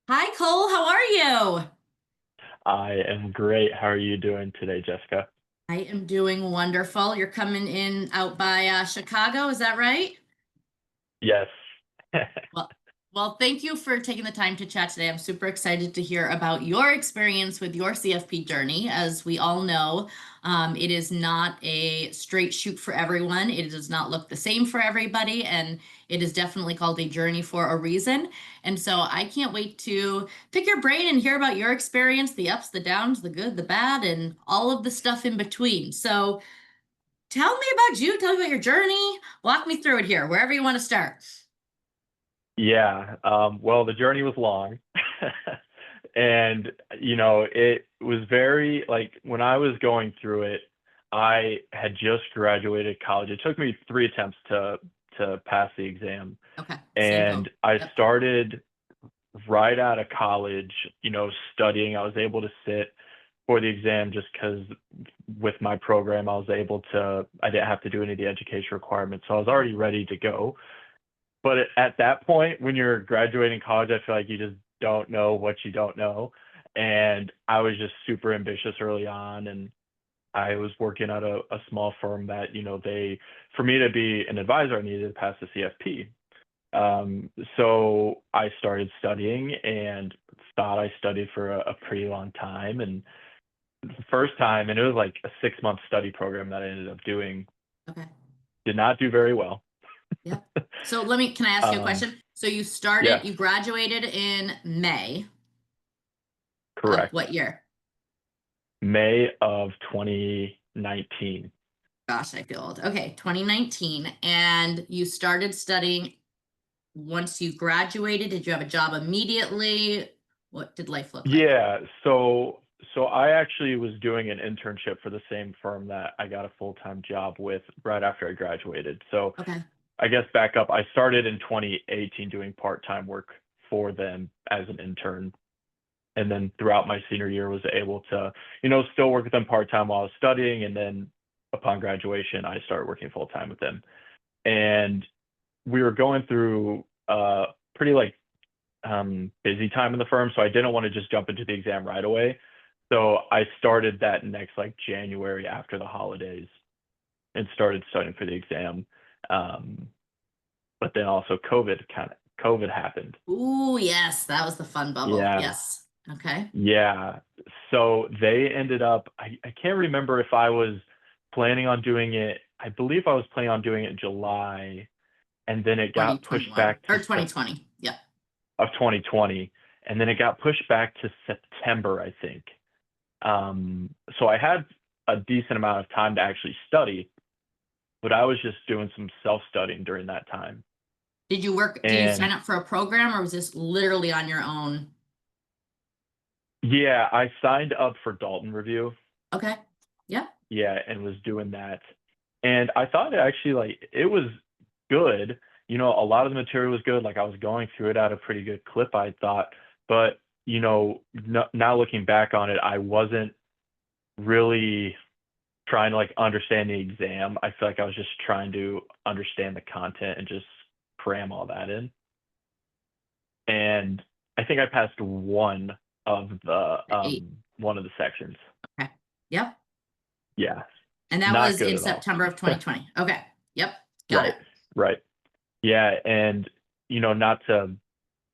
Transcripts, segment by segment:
Hi, Cole. How are you? I am great. How are you doing today, Jessica? I am doing wonderful. You're coming in out by Chicago, is that right? Yes. Well, well, thank you for taking the time to chat today. I'm super excited to hear about your experience with your CFP journey. As we all know, it is not a straight shoot for everyone. It does not look the same for everybody, and it is definitely called a journey for a reason. And so I can't wait to pick your brain and hear about your experience, the ups, the downs, the good, the bad, and all of the stuff in between. So tell me about you. Tell me about your journey. Walk me through it here, wherever you want to start. Yeah. Well, the journey was long. And, it was very like when I was going through it, I had just graduated college. It took me three attempts to pass the exam. Okay, same boat. And I Yep. started right out of college, studying. I was able to sit for the exam just because with my program, I didn't have to do any of the education requirements. So I was already ready to go. But at that point, when you're graduating college, I feel like you just don't know what you don't know. And I was just super ambitious early on. And I was working at a small firm that, for me to be an advisor, I needed to pass the CFP. So I started studying and thought I studied for a pretty long time. And the first time, and it was like a 6 month study program that I ended up doing, Okay. did not do very well. Yep. So can I ask you a Um, question? So yes, you graduated in May of correct. what year? May of 2019. Gosh, I feel old. Okay, 2019. And you started studying once you graduated. Did you have a job immediately? What did life look like? Yeah, so I actually was doing an internship for the same firm that I got a full-time job with right after I graduated. So Okay. I guess back up, I started in 2018 doing part-time work for them as an intern. And then throughout my senior year was able to, still work with them part-time while I was studying. And then upon graduation, I started working full-time with them. And we were going through pretty like busy time in the firm, so I didn't want to just jump into the exam right away. So I started that next like January after the holidays and started studying for the exam. Um, but then also COVID happened. Ooh, yes, that was the fun bubble. Yeah, Yes. Okay. yeah. So they ended up. I can't remember if I was planning on doing it. I believe I was planning on doing it in July, and then it got pushed 2021 back or to 2020. Yep. of 2020, and then it got pushed back to September, I think. So I had a decent amount of time to actually study, but I was just doing some self-studying during that time. Did you sign And up for a program or was this literally on your own? yeah, I signed up for Dalton Review. Okay. Yep. Yeah, and was doing that. And I thought it actually like it was good. A lot of the material was good. Like I was going through it at a pretty good clip, I thought. But, now looking back on it, I wasn't really trying to like understand the exam. I feel like I was just trying to understand the content and just cram all that in. And I think I passed Eight. one of the sections. Okay. Yep. Yeah, And that not was good in at all. September of 2020. Okay. Yep. Got it. Right, right. Yeah, and not to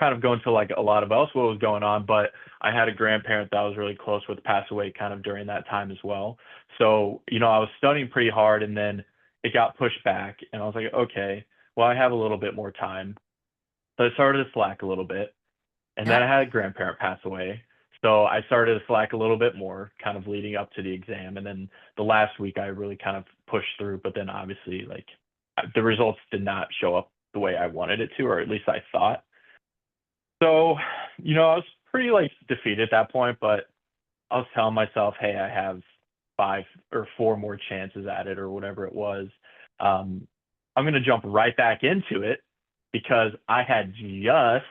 kind of go into like a lot of else what was going on, but I had a grandparent that I was really close with pass away kind of during that time as well. So, I was studying pretty hard and then it got pushed back and I was like, okay, well, I have a little bit more time. So I started to slack a little bit. And then I Yep. had a grandparent pass away. So I started to slack a little bit more, kind of leading up to the exam. And then the last week I really kind of pushed through, but then obviously like the results did not show up the way I wanted it to, or at least I thought. So, I was pretty like defeated at that point, but I was telling myself, hey, I have five or four more chances at it or whatever it was. Um, I'm going to jump right back into it because I had just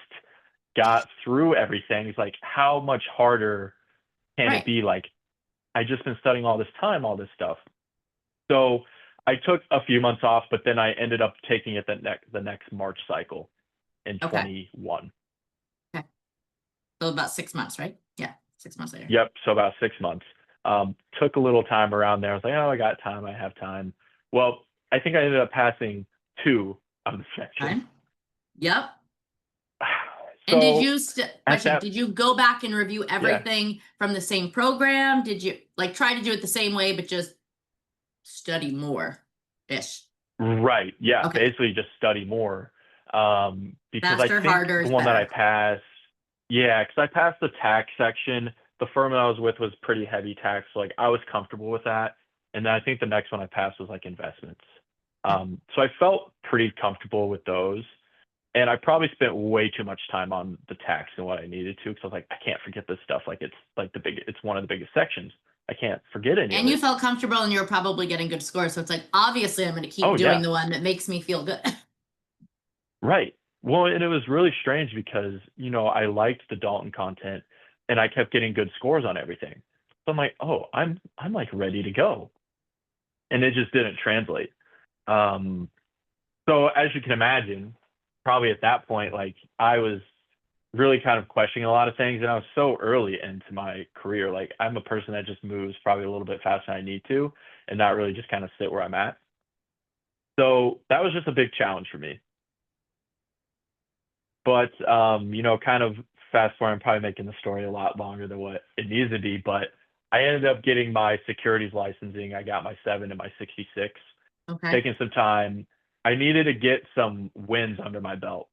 got through everything. It's like, how much harder can it Right. be? Like, I just been studying all this time, all this stuff. So I took a few months off, but then I ended up taking it the next March cycle in Okay. 21. Okay. So about 6 months, right? Yeah, 6 months later. Yep. So about 6 months. Took a little time around there. I was like, oh, I got time. I have time. Well, I think I ended up passing 2 of the sections. Fine. Yep. And did So you at question, that, did you go back and review yeah, everything from the same program? Did you like try to do it the same way, but just study more ish? right. Yeah. Okay. Basically just study more. Because I Faster, think harder the is one that I better. passed, yeah, because I passed the tax section. The firm that I was with was pretty heavy tax. So like I was comfortable with that. And then I think the next one I passed was like investments. Okay. So I felt pretty comfortable with those. And I probably spent way too much time on the tax than what I needed to, because I was like, I can't forget this stuff. Like it's like it's one of the biggest sections. I can't forget any of And you it. felt comfortable and you were probably getting good scores. So it's like, obviously, I'm going to keep Oh doing yeah, the one that makes me feel good. right. Well, and it was really strange because, I liked the Dalton content and I kept getting good scores on everything. So I'm like, oh, I'm like ready to go. And it just didn't translate. Um, so as you can imagine, probably at that point, like I was really kind of questioning a lot of things, and I was so early into my career. Like I'm a person that just moves probably a little bit faster than I need to, and not really just kind of sit where I'm at. So that was just a big challenge for me. But kind of fast forward, I'm probably making the story a lot longer than what it needs to be. But I ended up getting my securities licensing. I got my 7 and my 66. Okay. Taking some time. I needed to get some wins under my belt,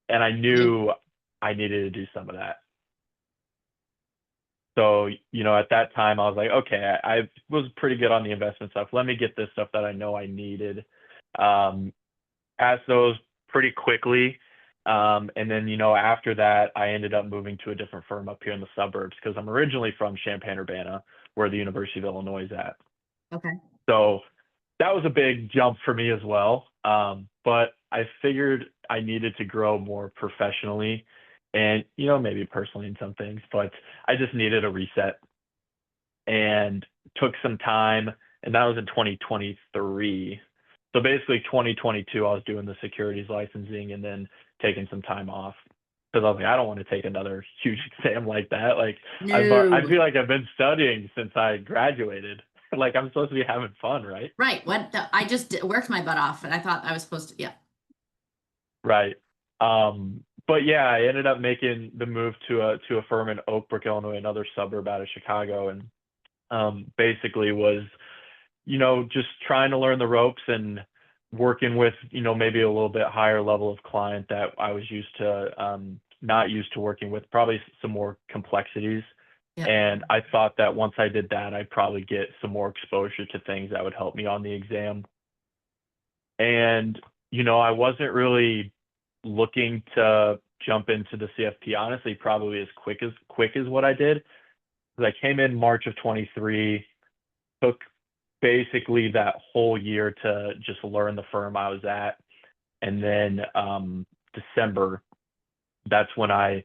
and I Mhm. knew I needed to do some of that. So, at that time, I was like, okay, I was pretty good on the investment stuff. Let me get this stuff that I know I needed. Um, Passed those pretty quickly. And then, after that, I ended up moving to a different firm up here in the suburbs because I'm originally from Champaign-Urbana, where the University of Illinois is at. Okay. So that was a big jump for me as well. But I figured I needed to grow more professionally and, maybe personally in some things, but I just needed a reset and took some time. And that was in 2023. So basically 2022, I was doing the securities licensing and then taking some time off because I was like, I don't want to take another huge exam like that. Like I No. feel like I've been studying since I graduated. Like I'm supposed to be having fun, right? Right. I just worked my butt off and I thought I was supposed to. Yeah. Right. But yeah, I ended up making the move to a firm in Oak Brook, Illinois, another suburb out of Chicago, and basically was just trying to learn the ropes and working with maybe a little bit higher level of client that I was used to not used to working with, probably some more complexities. Yeah. And I thought that once I did that, I'd probably get some more exposure to things that would help me on the exam. And I wasn't really looking to jump into the CFP honestly, probably as quick as what I did. Because I came in March of 23, took basically that whole year to just learn the firm I was at. And then December, that's when I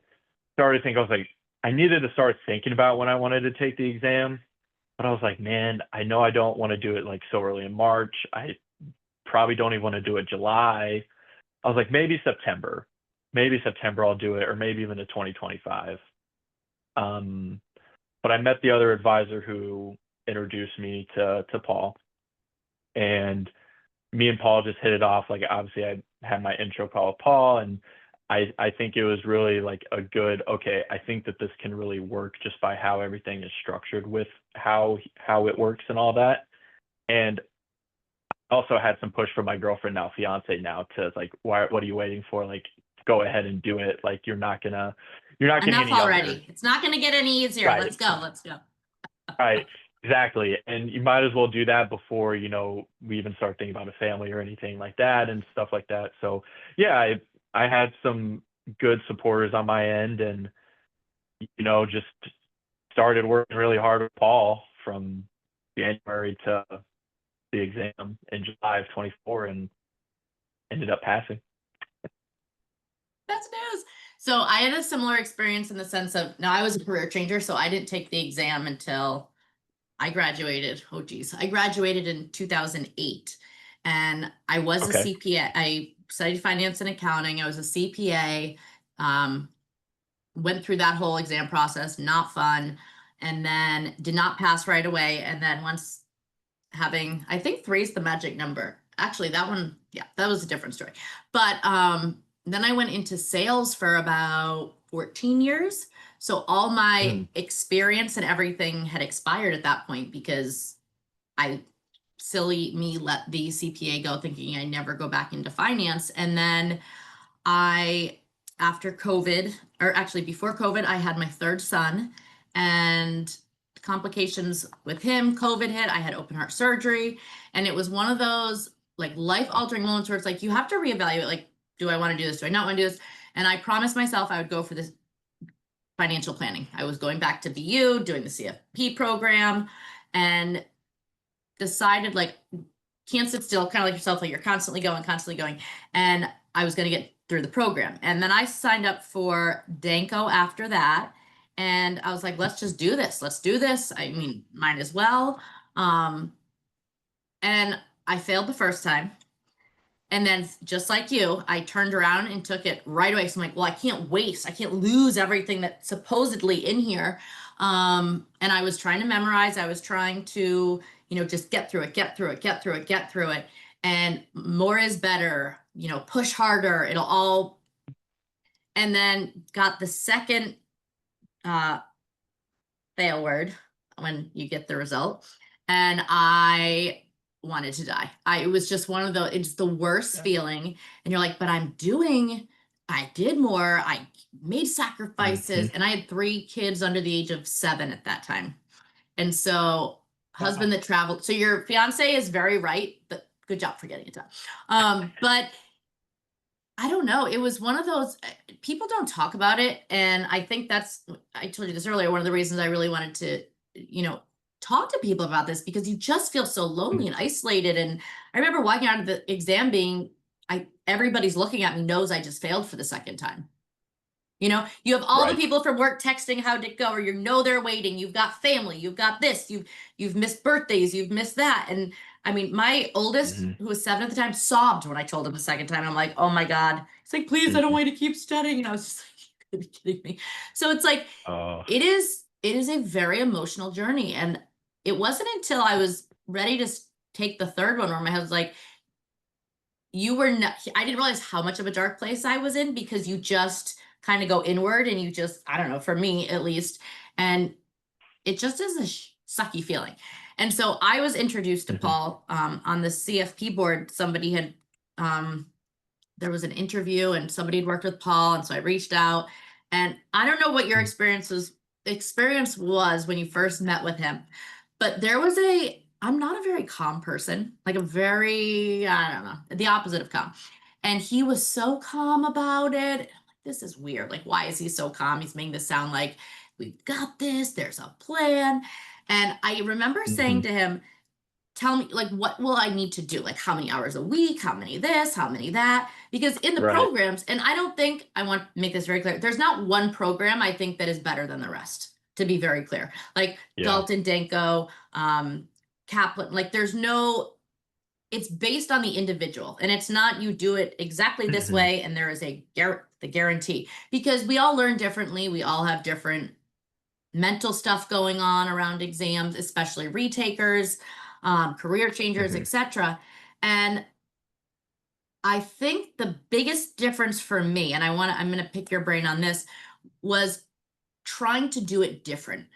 started thinking, I was like, I needed to start thinking about when I wanted to take the exam. But I was like, man, I know I don't want to do it like so early in March. I probably don't even want to do it July. I was like, maybe September. Maybe September I'll do it, or maybe even to 2025. Um, but I met the other advisor who introduced me to Paul, and me and Paul just hit it off. Like obviously I had my intro call with Paul, and I think it was really like a good, okay, I think that this can really work just by how everything is structured with how it works and all that. And also had some push from my girlfriend, now fiance, now to like, what are you waiting for? Like go ahead and do it. Like you're not getting Enough any younger. already. It's not going to get any easier. Right. Let's go. Let's go. Right. Exactly. And you might as well do that before, we even start thinking about a family or anything like that and stuff like that. So yeah, I had some good supporters on my end, and, just started working really hard with Paul from January to the exam in July of 24 and ended up passing. That's news. So I had a similar experience in the sense of now I was a career changer, so I didn't take the exam until I graduated. Oh geez, I graduated in 2008, and I was a Okay. CPA. I studied finance and accounting. I was a CPA. Um, went through that whole exam process, not fun, and then did not pass right away. And then once having, I think 3 is the magic number. Actually, that one, yeah, that was a different story. But then I went into sales for about 14 years. So all my Mm. experience and everything had expired at that point because I silly me let the CPA go thinking I never go back into finance. And then I, after COVID, or actually before COVID, I had my 3rd son, and complications with him, COVID hit. I had open heart surgery, and it was one of those like life altering moments where it's like you have to reevaluate, like, do I want to do this? Do I not want to do this? And I promised myself I would go for this financial planning. I was going back to BU, doing the CFP program, and decided like can't sit still, kind of like yourself, like you're constantly going, constantly going. And I was going to get through the program. And then I signed up for Danco after that. And I was like, let's just do this. Let's do this. I mean, might as well. Um, and I failed the first time. And then just like you, I turned around and took it right away. So I'm like, well, I can't lose everything that's supposedly in here. And I was trying to memorize. I was trying to, just get through it, get through it, get through it, get through it. And more is better, push harder. It'll all, and then got the second uh, fail word when you get the result. And I wanted to die. It was just one of the, it's the worst feeling. And you're like, but I did more. I made sacrifices. Mhm. And I had 3 kids under the age of 7 at that time. And so Wow. husband that traveled. So your fiance is very right, but good job for getting it done. But I don't know. It was one of those people don't talk about it. And I think I told you this earlier, one of the reasons I really wanted to, talk to people about this because you just feel so lonely Mm. and isolated. And I remember walking out of the exam being, everybody's looking at me, knows I just failed for the second time. You have all the Right. people from work texting how did it go, or they're waiting. You've got family, you've got this, you've missed birthdays, you've missed that. And I mean, my oldest, Mhm. who was 7 at the time, sobbed when I told him the second time. I'm like, oh my God. He's like, please, I don't Mhm. want you to keep studying. And I was just like, you gotta be kidding me. So it's like Oh. it is a very emotional journey. And it wasn't until I was ready to take the third one where my husband's like, you were not, I didn't realize how much of a dark place I was in because you just kind of go inward and you just, I don't know, for me at least. And it just is a sucky feeling. And so I was introduced to Mhm. Paul on the CFP board. Somebody had, there was an interview and somebody had worked with Paul. And so I reached out, and I don't know what your Mm. experience was when you first met with him, but I'm not a very calm person, like a very, I don't know, the opposite of calm. And he was so calm about it. I'm like, this is weird. Like, why is he so calm? He's making this sound like we've got this, there's a plan. And I remember saying Mhm. to him, tell me, like, what will I need to do? Like, how many hours a week? How many this? How many that? Because in the Right. programs, and I don't think, I want to make this very clear, there's not one program I think that is better than the rest, to be very clear. Like Yeah. Dalton, Danko, Kaplan, like it's based on the individual, and it's not you do it exactly this Mhm. way and there is the guarantee, because we all learn differently. We all have different mental stuff going on around exams, especially retakers, career changers, Mhm. etc. And I think the biggest difference for me, and I'm going to pick your brain on this, was trying to do it different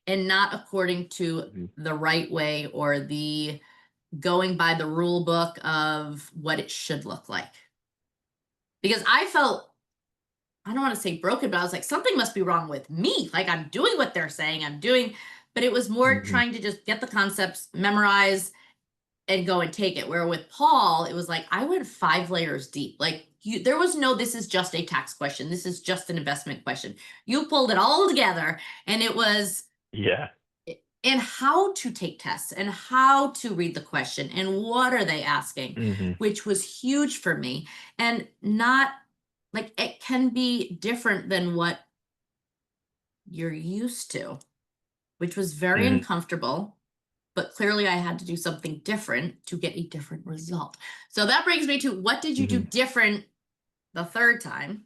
and not according to Mhm. the right way or the going by the rule book of what it should look like. Because I felt, I don't want to say broken, but I was like, something must be wrong with me. Like, I'm doing what they're saying I'm doing, but it was more Mhm. trying to just get the concepts, memorize, and go and take it. Where with Paul, it was like I went 5 layers deep. Like, there was no, this is just a tax question. This is just an investment question. You pulled it all together, and it was, Yeah. and how to take tests and how to read the question and what are they asking, Mhm. which was huge for me. And not like it can be different than what you're used to, which was very Mhm. uncomfortable. But clearly, I had to do something different to get a different result. So that brings me to, what did you do Mhm. different the third time?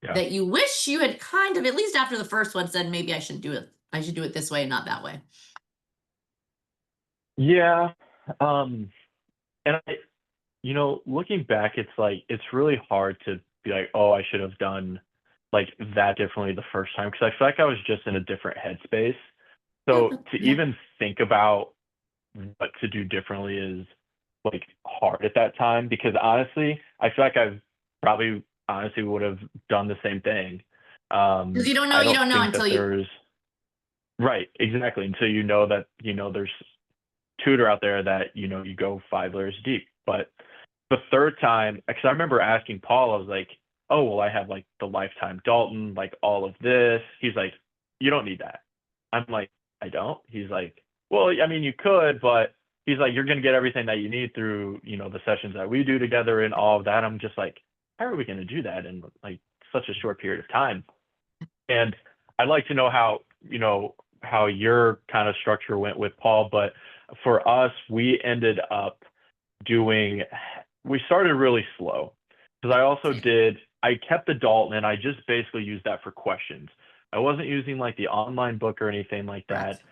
Yeah. that you wish you had kind of, at least after the first one, said, maybe I should do it. I should do it this way and not that way. Yeah. Um, and looking back, it's like it's really hard to be like, oh, I should have done like that differently the first time because I feel like I was just in a different headspace. Yeah, So but to yeah, even think about what to do differently is like hard at that time because honestly, I feel like I've probably honestly would have done the same thing. because I you don't don't know think until that you. there's right, exactly. Until you know that, there's tutor out there that, you go 5 layers deep. But the third time, because I remember asking Paul, I was like, oh, well, I have like the lifetime Dalton, like all of this. He's like, you don't need that. I'm like, I don't. He's like, well, I mean, you could, but he's like, you're going to get everything that you need through, the sessions that we do together and all of that. I'm just like, how are we going to do that in like such a short period of time? And I'd like to know how your kind of structure went with Paul, but for us, we started really slow because Same. I kept the Dalton and I just basically used that for questions. I wasn't using like the online book or anything like that. Correct.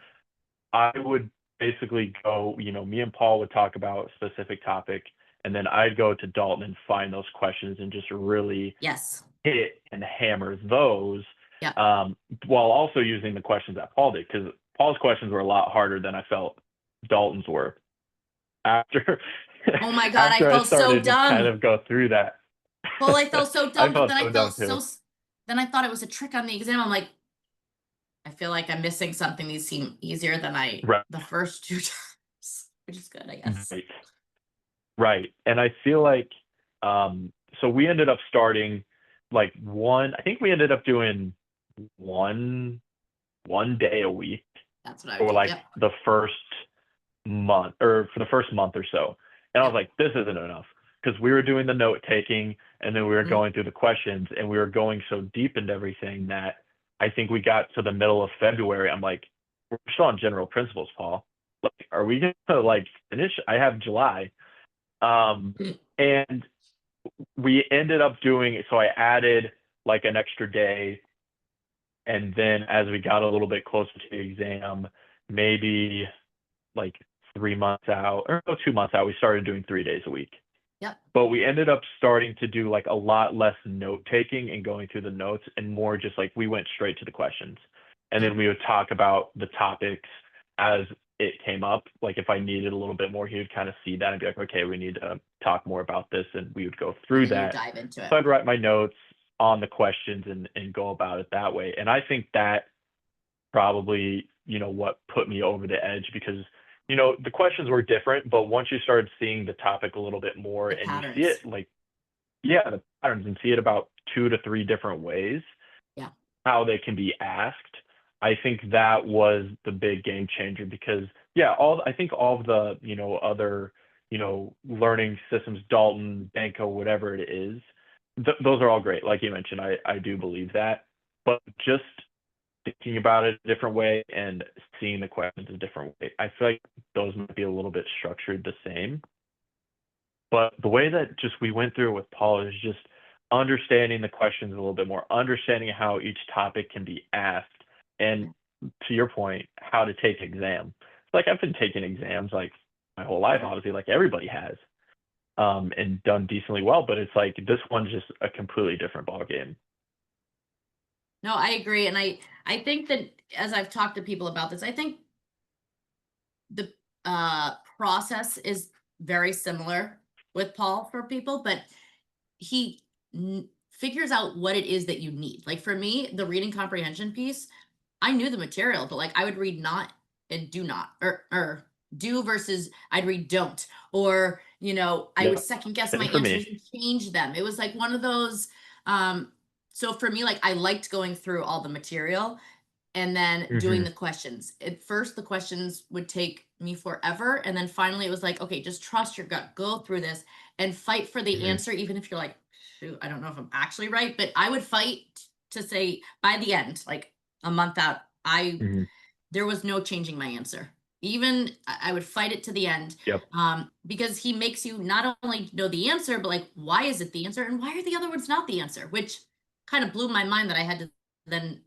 I would basically go, me and Paul would talk about a specific topic and then I'd go to Dalton and find those questions and just really Yes. hit and hammer those, Yep. um, while also using the questions that Paul did, because Paul's questions were a lot harder than I felt Dalton's were. After Oh my God, I after I felt so started to kind dumb. of go through that, Well, I felt so I dumb, but felt then I so dumb felt too. then I thought it was a trick on the exam. I'm like, I feel like I'm missing something. These seem easier than Right, the first two times, which is good, I guess. right, right. And I feel like so we ended up starting like I think we ended up doing one one day a week That's what I would for do. like Yep. the first month or for the first month or so. And I was Yep. like, this isn't enough because we were doing the note taking and then we were Mhm. going through the questions and we were going so deep into everything that I think we got to the middle of February. I'm like, we're still on general principles, Paul. Like, are we gonna like finish? I have July. And we ended up doing so I added like an extra day and then as we got a little bit closer to the exam, maybe like 3 months out or no, 2 months out, we started doing 3 days a week. Yep. But we ended up starting to do like a lot less note taking and going through the notes and more just like we went straight to the questions. And Yep. then we would talk about the topics as it came up. Like if I needed a little bit more, he would kind of see that and be like, okay, we need to talk more about this. And we would go And through then you would that. dive into it. So I'd write my notes on the questions and go about it that way. And I think that probably, what put me over the edge because, the questions were different, but once you started seeing the topic a little bit more The and you see it patterns. like, yeah, the patterns and see it about 2 to 3 different ways, Yeah. how they can be asked, I think that was the big game changer because, yeah, I think all of the, other, learning systems, Dalton, Banco, whatever it is, those are all great. Like you mentioned, I do believe that. But just thinking about it a different way and seeing the questions a different way. I feel like those might be a little bit structured the same. But the way that just we went through it with Paul is just understanding the questions a little bit more, understanding how each topic can be asked, and to your point, how to take exam. Like I've been taking exams like my whole life, obviously, like everybody has, and done decently well. But it's like this one's just a completely different ball game. No, I agree. And I think that as I've talked to people about this, I think the process is very similar with Paul for people, but he figures out what it is that you need. Like for me, the reading comprehension piece, I knew the material, but like I would read not and do not, or do versus I'd read don't, or I would Yeah, second guess my same for me. answers and change them. It was like one of those. Um, so for me, like I liked going through all the material and then doing Hmm. the questions. At first, the questions would take me forever. And then finally, it was like, okay, just trust your gut, go through this and fight for the Hmm. answer, even if you're like, shoot, I don't know if I'm actually right. But I would fight to say by the end, like a month out, Hmm. there was no changing my answer. Even I would fight it to the end, Yep. because he makes you not only know the answer, but like, why is it the answer? And why are the other ones not the answer? Which kind of blew my mind that I had to then,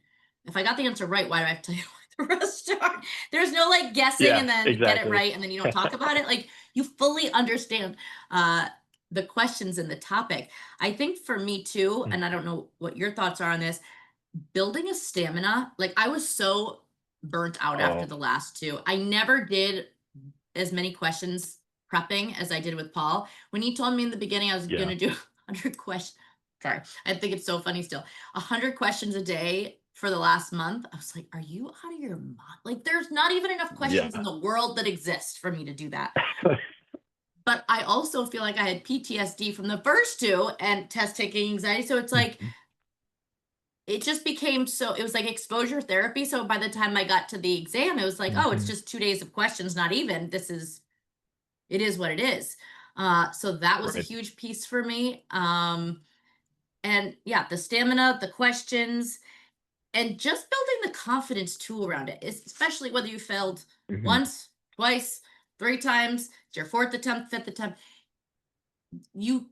if I got the answer right, why do I have to tell you what the rest are? There's no like guessing Yeah, and then get it exactly. right and then you don't talk about it. Like you fully understand uh, the questions and the topic. I think for me too, Mm. and I don't know what your thoughts are on this, building a stamina. Like I was so burnt out after Oh, the last two. I never did as many questions prepping as I did with Paul. When he told me in the beginning I was going yeah. to do 100 questions, sorry, I think it's so funny still. 100 questions a day for the last month. I was like, are you out of your mind? Like, there's not even enough questions in Yeah. the world that exist for me to do that. But I also feel like I had PTSD from the first two and test taking anxiety. So it's like, Mhm. it just became so, it was like exposure therapy. So by the time I got to the exam, it was like, oh, it's Mhm. just 2 days of questions, not even. This is, it is what it is. So that was a Right. huge piece for me. And yeah, the stamina, the questions, and just building the confidence too around it, especially whether you failed Mhm. once, twice, 3 times, it's your fourth attempt, fifth attempt. You,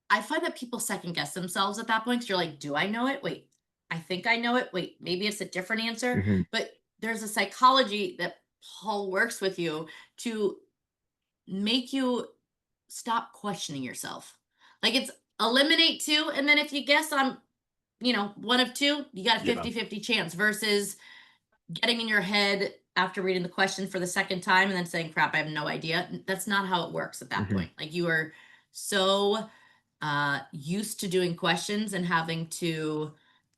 I find that people second guess themselves at that point because you're like, do I know it? Wait, I think I know it. Wait, maybe it's a different answer. Mhm. But there's a psychology that Paul works with you to make you stop questioning yourself. Like it's eliminate two, and then if you guess on, one of two, you got a Yeah. 50-50 chance versus getting in your head after reading the question for the second time and then saying, crap, I have no idea. That's not how it works at that Mhm. point. Like you are so used to doing questions and having to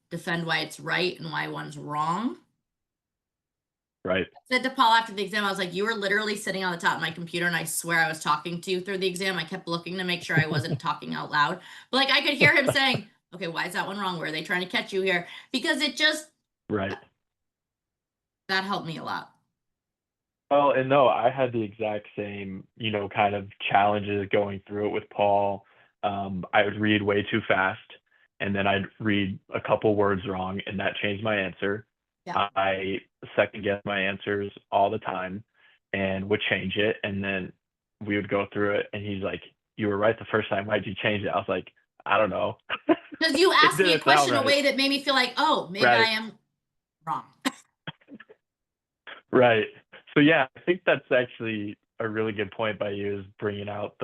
defend why it's right and why one's wrong. Right. Said to Paul after the exam, I was like, you were literally sitting on the top of my computer, and I swear I was talking to you through the exam. I kept looking to make sure I wasn't talking out loud. But like I could hear him saying, okay, why is that one wrong? Where are they trying to catch you here? Because it just Right. that helped me a lot. Well, and no, I had the exact same, kind of challenges going through it with Paul. I would read way too fast, and then I'd read a couple words wrong, and that changed my answer. Yeah. I second guess my answers all the time and would change it, and then we would go through it, and he's like, "You were right the first time. Why'd you change it?" I was like, "I don't know. Because you It asked me a didn't sound question a right." way that made me feel like, oh, maybe I Right. am wrong. Right. So yeah, I think that's actually a really good point by you is bringing out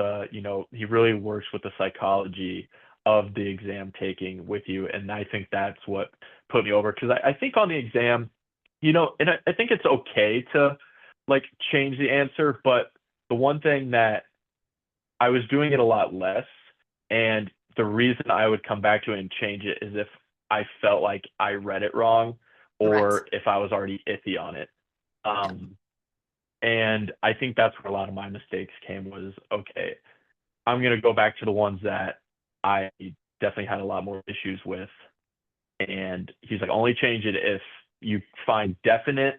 he really works with the psychology of the exam taking with you. And I think that's what put me over because I think on the exam, and I think it's okay to like change the answer, but the one thing that I was doing it a lot less. And the reason I would come back to it and change it is if I felt like I read it wrong Correct. or if I was already iffy on it. Yeah. Um, and I think that's where a lot of my mistakes came was, okay, I'm going to go back to the ones that I definitely had a lot more issues with. And he's like, only change it if you find definite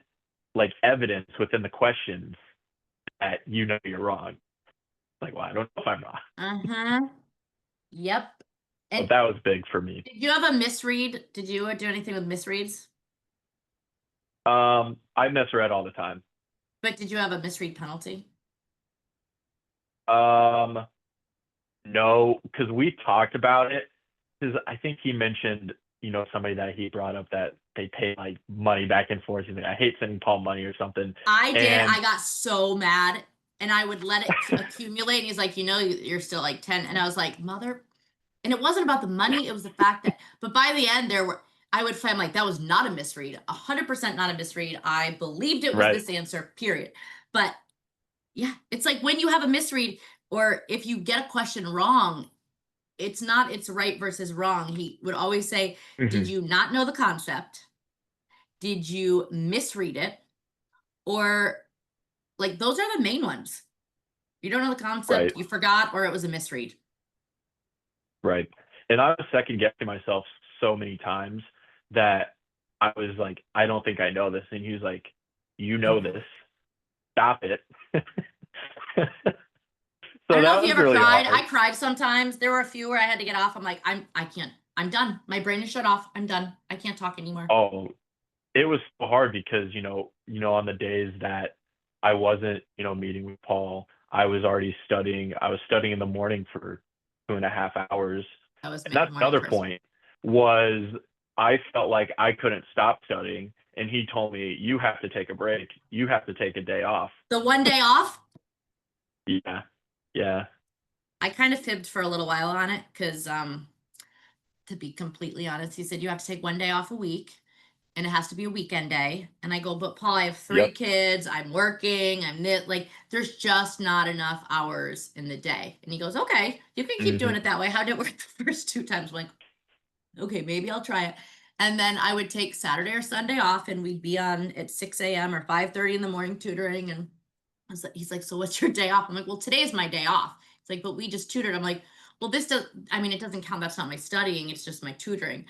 like evidence within the questions that you're wrong. Like, well, I don't know if I'm wrong. Uh-huh. Yep. But And that was big for me. did you have a misread? Did you do anything with misreads? I misread all the time. But did you have a misread penalty? Um, no, because we talked about it. Because I think he mentioned, somebody that he brought up that they pay like money back and forth. He's like, I hate sending Paul money or something. I did. And I got so mad and I would let it accumulate. And he's like, you're still like 10. And I was like, mother. And it wasn't about the money. It was the fact that, but by the end, I would find like, that was not a misread, 100% not a misread. I believed it was right. this answer, period. But yeah, it's like when you have a misread or if you get a question wrong, it's not it's right versus wrong. He would always say, did Hmm. you not know the concept? Did you misread it? Or like those are the main ones. You don't know the Right. concept, you forgot, or it was a misread. Right. And I was second guessing myself so many times that I was like, I don't think I know this. And he was like, you know Mhm. this. Stop it. I So don't know if that you was ever really cried. hard. I cried sometimes. There were a few where I had to get off. I'm like, I can't. I'm done. My brain is shut off. I'm done. I can't talk anymore. Oh, it was so hard because, on the days that I wasn't, meeting with Paul, I was already studying. I was studying in the morning for 2.5 hours. That was And that's morning another person. point was I felt like I couldn't stop studying, and he told me, "You have to take a break. You have to take a day off." The one day off, Yeah, yeah, I kind of fibbed for a little while on it because, to be completely honest, he said you have to take one day off a week and it has to be a weekend day. And I go, but Paul, I have three yep, kids. I'm working. I'm knit. Like, there's just not enough hours in the day. And he goes, okay, you can keep doing hmm it that way. How did it work the first two times? I'm like, okay, maybe I'll try it. And then I would take Saturday or Sunday off and we'd be on at 6 a.m. or 5:30 in the morning tutoring. And he's like, so what's your day off? I'm like, well, today's my day off. It's like, but we just tutored. I'm like, well, this does, I mean, it doesn't count. That's not my studying. It's just my tutoring.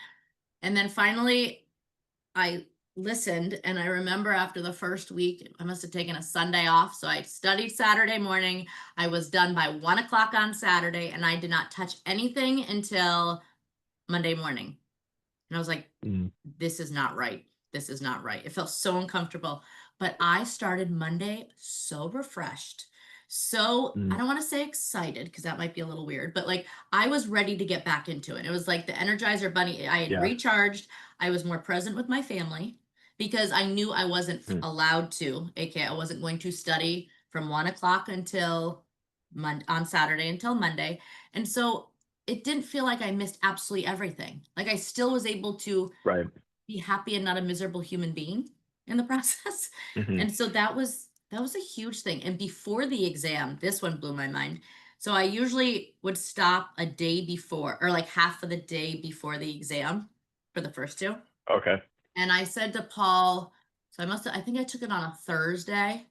And then finally I listened and I remember after the first week, I must have taken a Sunday off. So I studied Saturday morning. I was done by 1 o'clock on Saturday and I did not touch anything until Monday morning. And I was like, mm this is not right. This is not right. It felt so uncomfortable. But I started Monday so refreshed. So I mm. don't want to say excited because that might be a little weird, but like I was ready to get back into it. It was like the Energizer Bunny. I had Yeah, recharged. I was more present with my family because I knew I wasn't mm, allowed to, aka I wasn't going to study from 1 o'clock until on Saturday until Monday. And so it didn't feel like I missed absolutely everything. Like I still was able to right, be happy and not a miserable human being in the process. hmm And so that was a huge thing. And before the exam, this one blew my mind. So I usually would stop a day before or like half of the day before the exam for the first two. okay, And I said to Paul, so I think I took it on a Thursday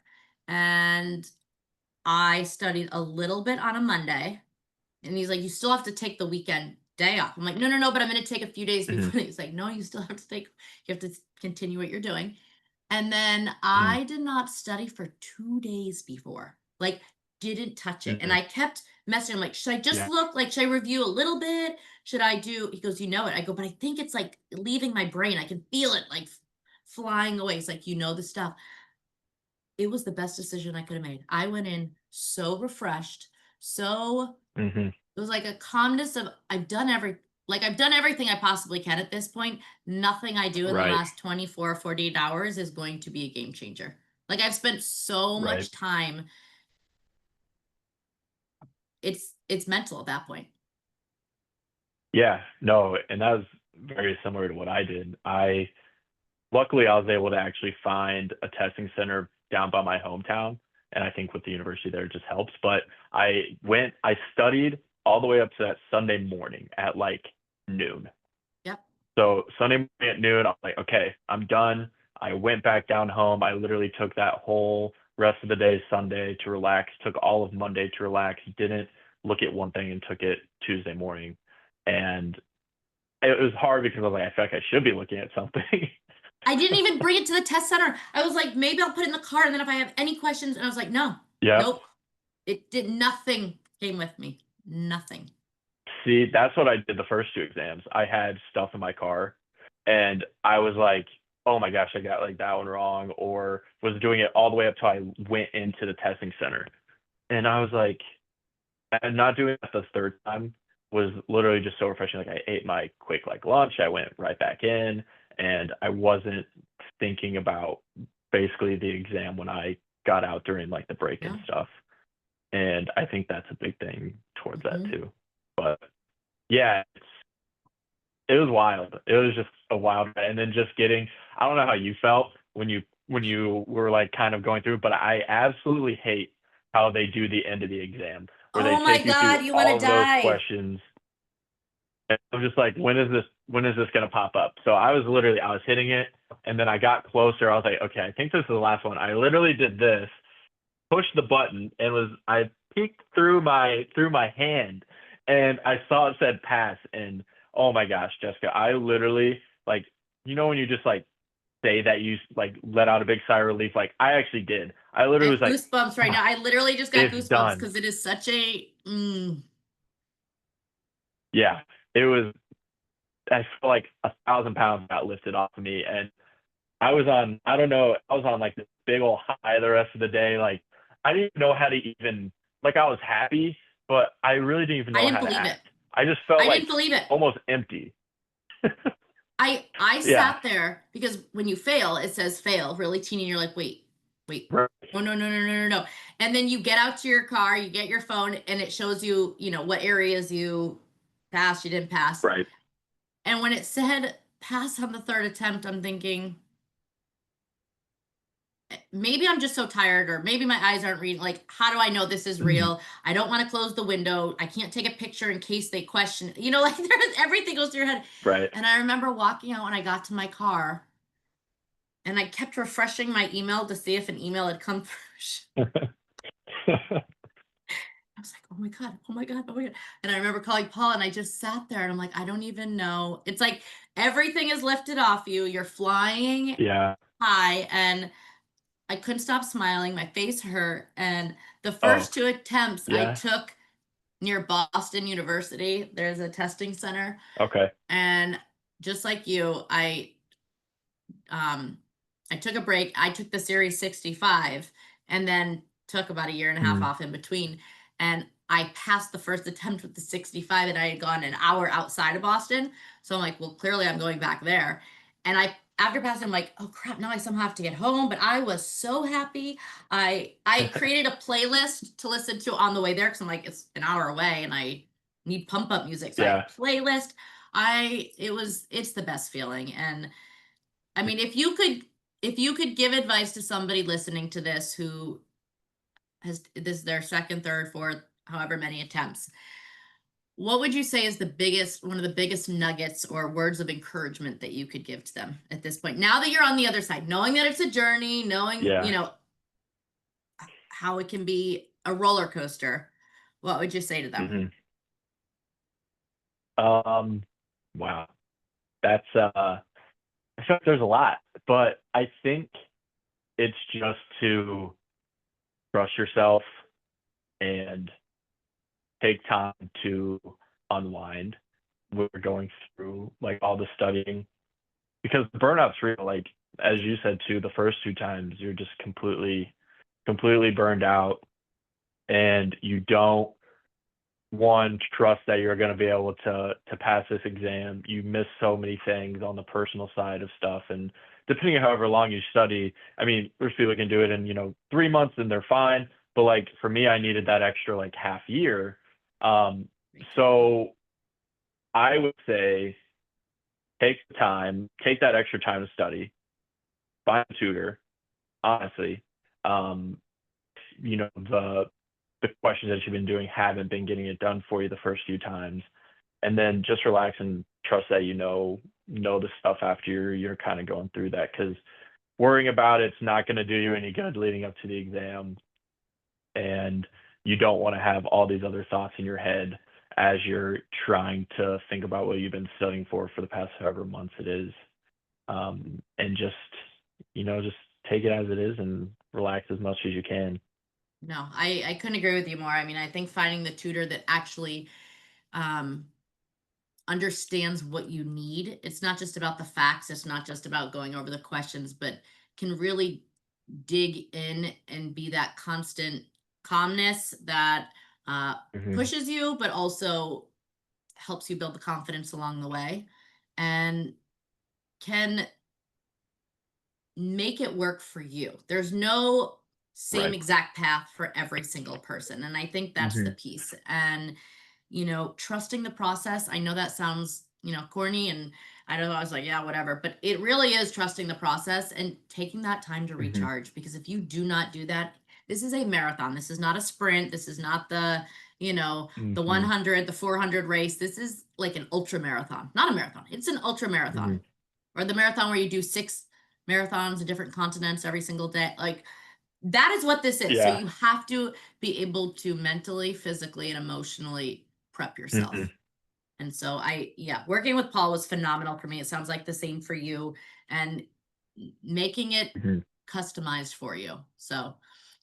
and I studied a little bit on a Monday and he's like, you still have to take the weekend day off. I'm like, no, no, no, but I'm going to take a few days hmm before. He's like, no, you still have to take, you have to continue what you're doing. And then mm I did not study for 2 days before, like, didn't touch it. And mm. I kept messaging him, like, should I just Yeah, look? Like, should I review a little bit? Should I do? He goes, you know it. I go, but I think it's like leaving my brain. I can feel it like flying away. He's like, you know the stuff. It was the best decision I could have made. I went in so refreshed, so hmm it was like a calmness of I've done everything I possibly can at this point. Nothing I do in the right, last 24 or 48 hours is going to be a game changer. Like I've spent so right. much time. It's mental at that point. Yeah, no, and that was very similar to what I did. Luckily I was able to actually find a testing center down by my hometown, and I think with the university there it just helps. But I studied all the way up to that Sunday morning at like noon. Yep. So Sunday morning at noon, I'm like, okay, I'm done. I went back down home. I literally took that whole rest of the day Sunday to relax, took all of Monday to relax, didn't look at one thing and took it Tuesday morning. And it was hard because I was like, I feel like I should be looking at something. I didn't even bring it to the test center. I was like, maybe I'll put it in the car and then if I have any questions, and I was like, no, Yep. nope. It did nothing came with me. Nothing. See, that's what I did the first two exams. I had stuff in my car and I was like, oh my gosh, I got like that one wrong, or was doing it all the way up till I went into the testing center. And I was like, and not doing it the third time was literally just so refreshing. Like I ate my quick like lunch, I went right back in, and I wasn't thinking about basically the exam when I got out during like the break and Yeah. stuff. And I think that's a big thing towards that Mhm. too. But yeah, it was wild. It was just a wild ride. And then just getting, I don't know how you felt when you were like kind of going through, but I absolutely hate how they do the end of the exam where they Oh my take you through God, you want to all of those die. questions. And I'm just like, when is this gonna pop up? So I was hitting it, and then I got closer. I was like, okay, I think this is the last one. I literally did this, pushed the button, and I peeked through my hand, and I saw it said pass, and oh my gosh, Jessica, I literally like, when you just like say that you like let out a big sigh of relief, like I actually did. I I literally have was like, goosebumps right oh, now. I literally just got it's goosebumps done. because it is such a Yeah, it was. I feel like 1,000 pounds got lifted off of me, and I don't know, I was on like this big old high the rest of the day. Like I didn't even know how to even, like I was happy, but I really didn't even I know didn't how to believe it. act. I just felt I like didn't believe it. almost empty. I Yeah. sat there because when you fail, it says fail really teeny. And you're like, wait, Right. no, no, no, no, no, no, no. And then you get out to your car, you get your phone, and it shows you, what areas you passed, you didn't pass. Right. And when it said pass on the third attempt, I'm thinking, maybe I'm just so tired, or maybe my eyes aren't reading. Like, how do I know this is Mhm. real? I don't want to close the window. I can't take a picture in case they question, like everything goes through your head. Right. And I remember walking out when I got to my car, and I kept refreshing my email to see if an email had come through. I was like, oh my God, oh my God, oh my God. And I remember calling Paul, and I just sat there and I'm like, I don't even know. It's like everything is lifted off you. You're flying Yeah. high, and I couldn't stop smiling. My face hurt. And the Oh, first two attempts I yeah. took near Boston University, there's a testing center. Okay. And just like you, um I took a break. I took the series 65 and then took about a year and a half Mm. off in between. And I passed the first attempt with the 65, and I had gone an hour outside of Boston. So I'm like, well, clearly I'm going back there. And after passing, I'm like, oh crap, now I somehow have to get home. But I was so happy. I created a playlist to listen to on the way there because I'm like, it's an hour away and I need pump up music. So I had Yeah. a playlist. It's the best feeling. And I mean, if you could give advice to somebody listening to this who has this is their second, third, fourth, however many attempts, what would you say is one of the biggest nuggets or words of encouragement that you could give to them at this point? Now that you're on the other side, knowing that it's a journey, knowing, Yeah. how it can be a roller coaster, what would you say to them? Hmm. Um, wow. That's I feel like there's a lot, but I think it's just to trust yourself and take time to unwind when you're going through like all the studying, because the burnout's real. Like as you said too, the first two times you're just completely burned out, and you don't one trust that you're going to be able to pass this exam. You miss so many things on the personal side of stuff, and depending on however long you study, I mean, there's people who can do it in 3 months and they're fine, but like for me, I needed that extra like half year. um so I would say take that extra time to study, find a tutor, honestly. um the questions that you've been doing haven't been getting it done for you the first few times, and then just relax and trust that you know the stuff after you're kind of going through that, because worrying about it's not going to do you any good leading up to the exam, and you don't want to have all these other thoughts in your head as you're trying to think about what you've been studying for the past however months it is. And just take it as it is and relax as much as you can. No, I couldn't agree with you more. I mean, I think finding the tutor that actually um understands what you need. It's not just about the facts, it's not just about going over the questions, but can really dig in and be that constant calmness that Hmm. pushes you, but also helps you build the confidence along the way, and can make it work for you. There's no same Right. exact path for every single person. And I think that's the Hmm. piece. And, trusting the process. I know that sounds, corny, and I don't know, I was like, yeah, whatever. But it really is trusting the process and taking that time to Hmm. recharge. Because if you do not do that, this is a marathon. This is not a sprint. This is not the Hmm. 100, the 400 race. This is like an ultra marathon, not a marathon. It's an ultra marathon, Hmm. or the marathon where you do 6 marathons in different continents every single day. Like, that is what this is. So Yeah. you have to be able to mentally, physically, and emotionally prep Hmm. yourself. And so yeah, working with Paul was phenomenal for me. It sounds like the same for you, and making it Hmm. customized for you. So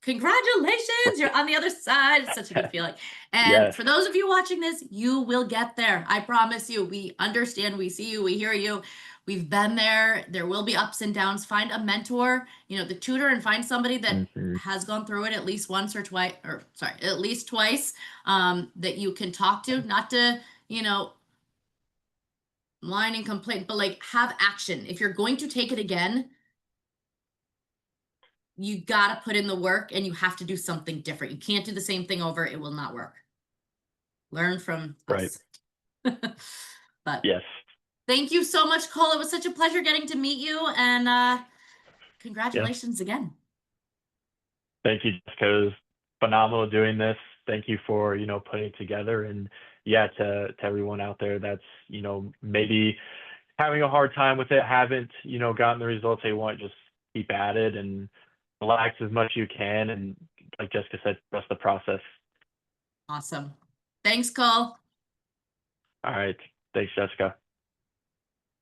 congratulations, you're on the other side. It's such a good feeling. And Yes. for those of you watching this, you will get there. I promise you. We understand, we see you, we hear you. We've been there. There will be ups and downs. Find a mentor, the tutor, and find somebody that Hmm. has gone through it at least once or twice, or sorry, at least twice, that you can talk to, not to, you know, whine and complain, but like have action. If you're going to take it again, you got to put in the work and you have to do something different. You can't do the same thing over. It will not work. Learn from Right. us. But Yes. thank you so much, Cole. It was such a pleasure getting to meet you, and Yeah. congratulations again. Thank you, Jessica. It was phenomenal doing this. Thank you for, putting it together. And yeah, to everyone out there that's, maybe having a hard time with it, haven't, gotten the results they want, just keep at it and relax as much as you can. And like Jessica said, trust the process. Awesome. Thanks, Cole. All right. Thanks, Jessica.